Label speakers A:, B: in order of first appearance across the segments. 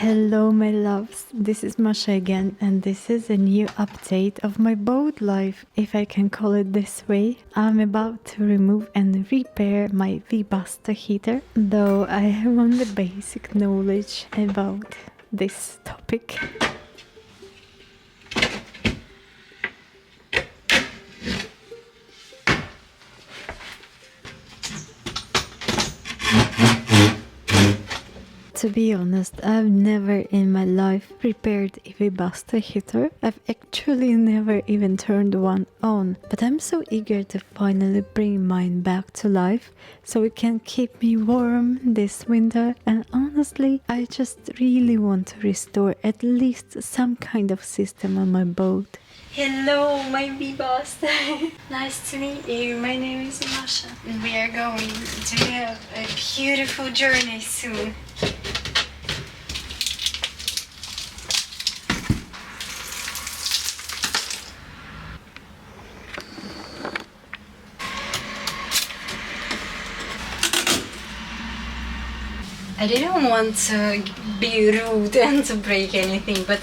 A: Hello my loves, this is Masha again and this is a new update of my boat life, if I can call it this way. I'm about to remove and repair my Webasto heater, though I have only basic knowledge about this topic. To be honest, I've never in my life repaired a Webasto heater. I've actually never even turned one on, but I'm so eager to finally bring mine back to life so it can keep me warm this winter, and honestly, I just really want to restore at least some kind of system on my boat. Hello, my Webasto. Nice to meet you. My name is Masha. We are going to have a beautiful journey soon. I didn't want to be rude and to break anything, but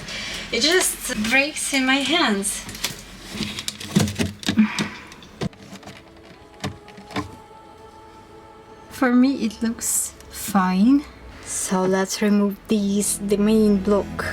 A: it just breaks in my hands. For me it looks fine. So let's remove the main block.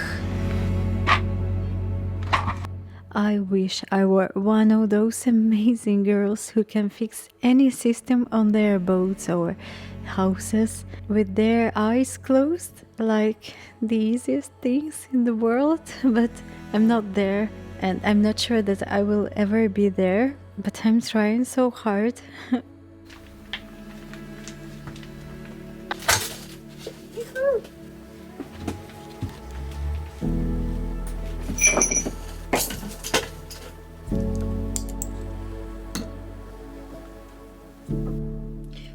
A: I wish I were one of those amazing girls who can fix any system on their boats or houses with their eyes closed, like the easiest things in the world, but I'm not there and I'm not sure that I will ever be there, but I'm trying so hard.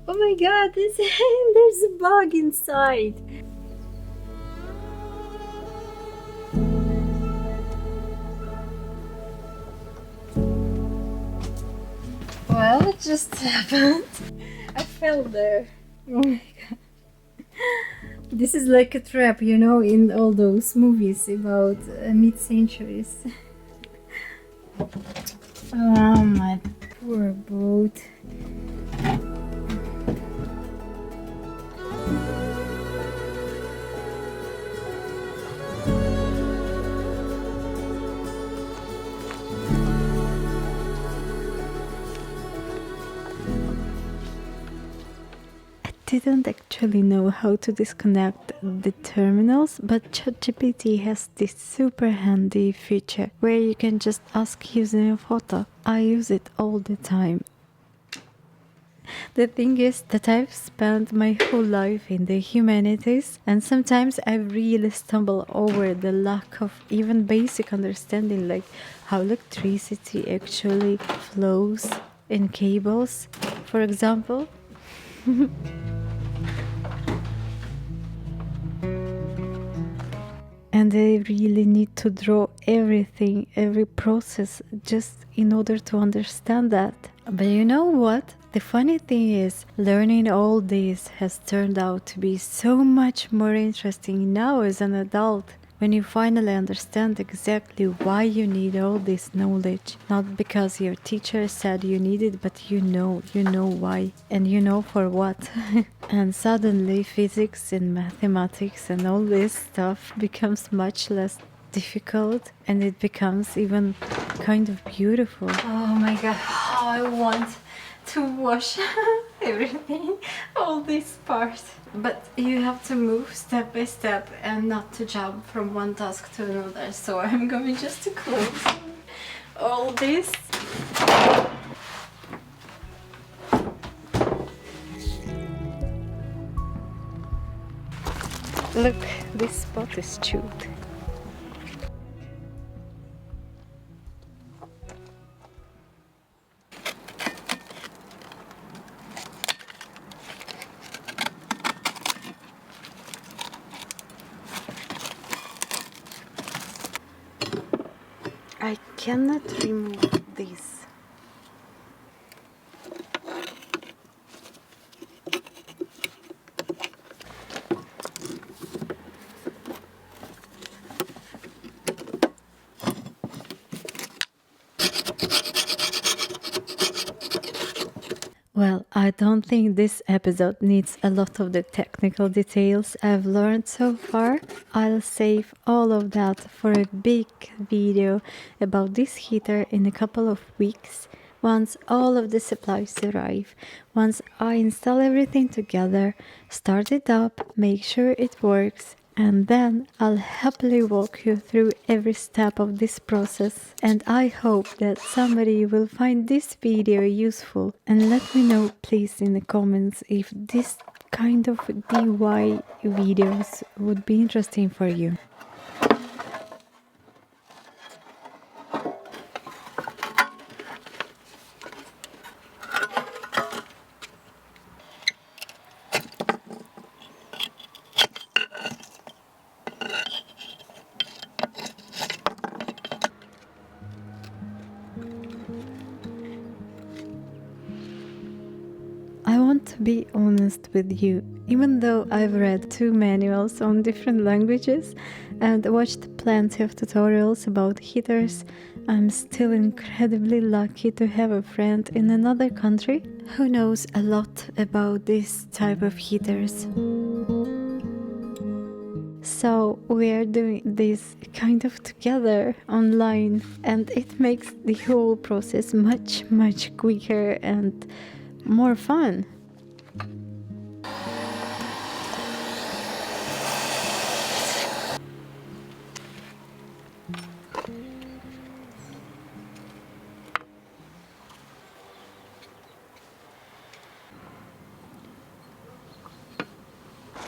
A: Oh my god, there's a bug inside. Well, it just happened. I fell there. Oh my god. This is like a trap, you know, in all those movies about mid-centuries. Oh, my poor boat. Didn't actually know how to disconnect the terminals, but ChatGPT has this super handy feature where you can just ask using a photo. I use it all the time. The thing is that I've spent my whole life in the humanities, and sometimes I really stumble over the lack of even basic understanding, like how electricity actually flows in cables, for example. And I really need to draw everything, every process, just in order to understand that. But you know what? The funny thing is, learning all this has turned out to be so much more interesting now as an adult. When you finally understand exactly why you need all this knowledge, not because your teacher said you need it, but you know why, and you know for what. And suddenly physics and mathematics and all this stuff becomes much less difficult, and it becomes even kind of beautiful. Oh my god, how I want to wash everything, all this part. But you have to move step by step and not to jump from one task to another, so I'm going just to close all this. Look, this spot is chewed. I cannot remove this. Well, I don't think this episode needs a lot of the technical details I've learned so far. I'll save all of that for a big video about this heater in a couple of weeks. Once all of the supplies arrive, once I install everything together, start it up, make sure it works, and then I'll happily walk you through every step of this process. And I hope that somebody will find this video useful, and let me know please in the comments if this kind of DIY videos would be interesting for you. I want to be honest with you, even though I've read 2 manuals on different languages and watched plenty of tutorials about heaters, I'm still incredibly lucky to have a friend in another country who knows a lot about this type of heaters. So we are doing this kind of together online, and it makes the whole process much quicker and more fun.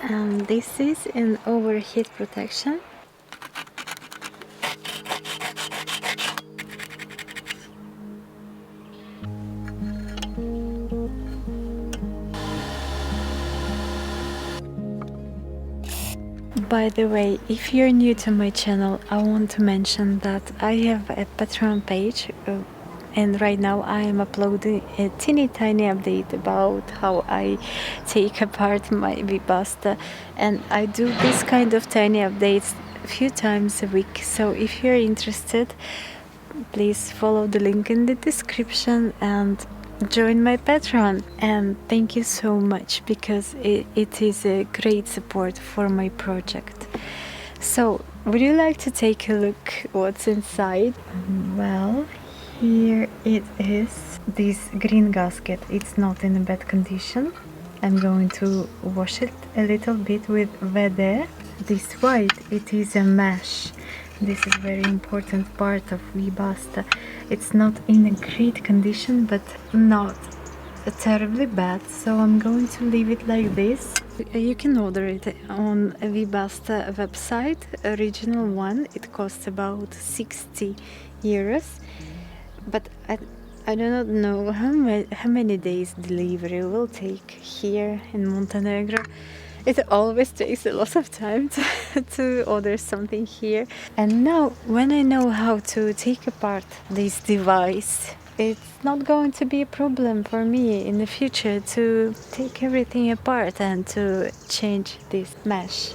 A: And this is an overheat protection. By the way, if you're new to my channel, I want to mention that I have a Patreon page, and right now I am uploading a teeny tiny update about how I take apart my Webasto, and I do this kind of tiny updates a few times a week. So if you're interested, please follow the link in the description and join my Patreon. And thank you so much, because it is a great support for my project. So would you like to take a look what's inside? Well, here it is. This green gasket, it's not in a bad condition. I'm going to wash it a little bit with Vede. This white, it is a mesh. This is very important part of Webasto. It's not in a great condition, but not terribly bad, so I'm going to leave it like this. You can order it on a Webasto website, original one. It costs about 60 euros, but I do not know how many days delivery will take here in Montenegro. It always takes a lot of time to order something here. And now, when I know how to take apart this device, it's not going to be a problem for me in the future to take everything apart and to change this mesh.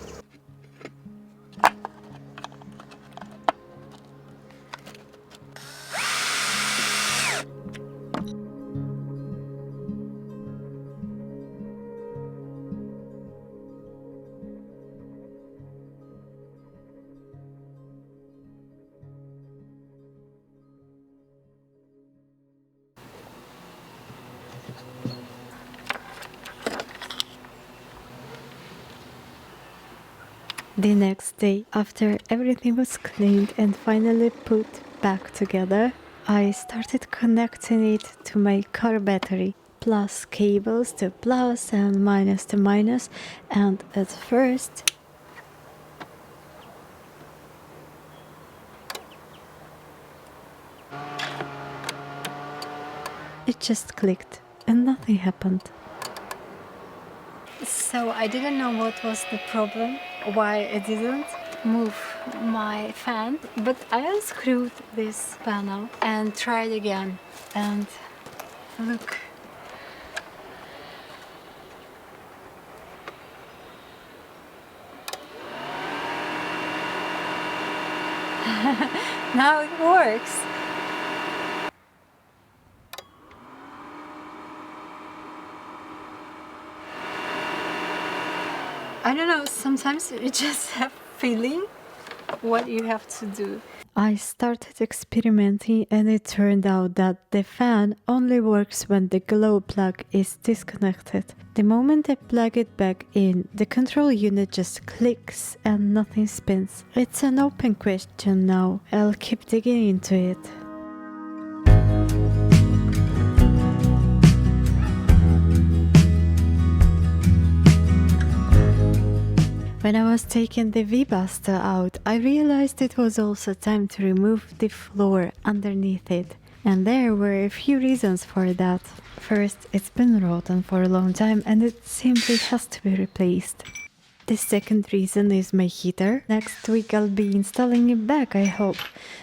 A: The next day, after everything was cleaned and finally put back together, I started connecting it to my car battery. Plus cables to plus and minus to minus, and at first it just clicked and nothing happened. So I didn't know what was the problem, why it didn't move my fan, but I unscrewed this panel and tried again, and look. Now it works. I don't know, sometimes you just have feeling what you have to do. I started experimenting and it turned out that the fan only works when the glow plug is disconnected. The moment I plug it back in, the control unit just clicks and nothing spins. It's an open question now. I'll keep digging into it. When I was taking the Webasto out, I realized it was also time to remove the floor underneath it. And there were a few reasons for that. First, it's been rotten for a long time and it simply has to be replaced. The second reason is my heater. Next week I'll be installing it back, I hope.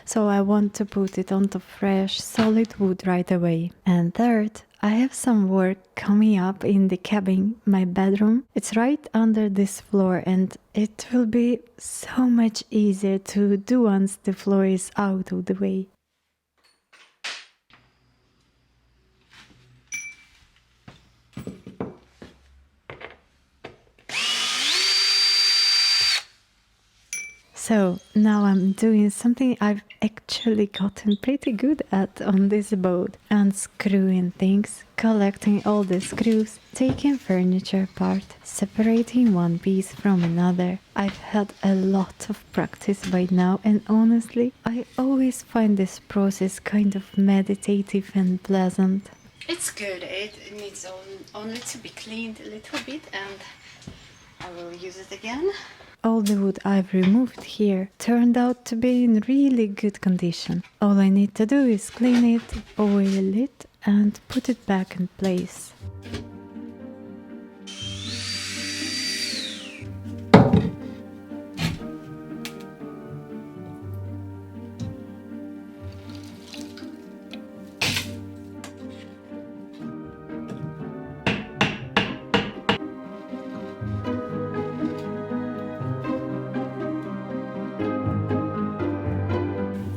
A: So I want to put it onto fresh, solid wood right away. And third, I have some work coming up in the cabin, my bedroom. It's right under this floor and it will be so much easier to do once the floor is out of the way. So now I'm doing something I've actually gotten pretty good at on this boat. Unscrewing things, collecting all the screws, taking furniture apart, separating one piece from another. I've had a lot of practice by now and honestly, I always find this process kind of meditative and pleasant. It's good, it needs only to be cleaned a little bit and I will use it again. All the wood I've removed here turned out to be in really good condition. All I need to do is clean it, oil it and put it back in place.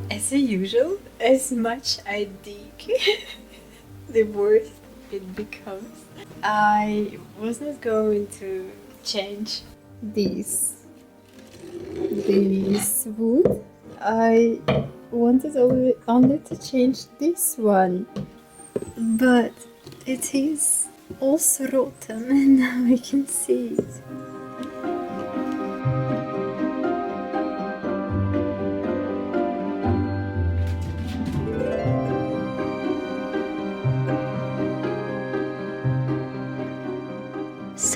A: As usual, as much I dig, the worse it becomes. I was not going to change this wood. I wanted only to change this one, but it is also rotten and now I can see it.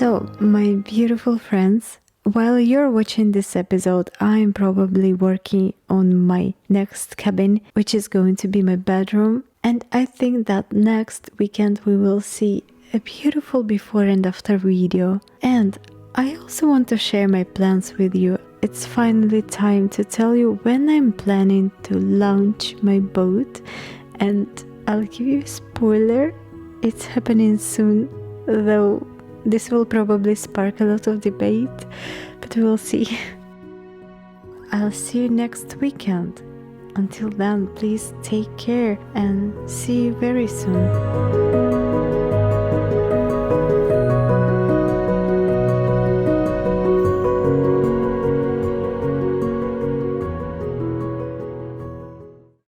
A: So, my beautiful friends, while you're watching this episode, I'm probably working on my next cabin, which is going to be my bedroom. And I think that next weekend we will see a beautiful before and after video. And I also want to share my plans with you. It's finally time to tell you when I'm planning to launch my boat. And I'll give you a spoiler, it's happening soon, though this will probably spark a lot of debate, but we'll see. I'll see you next weekend. Until then, please take care and see you very soon.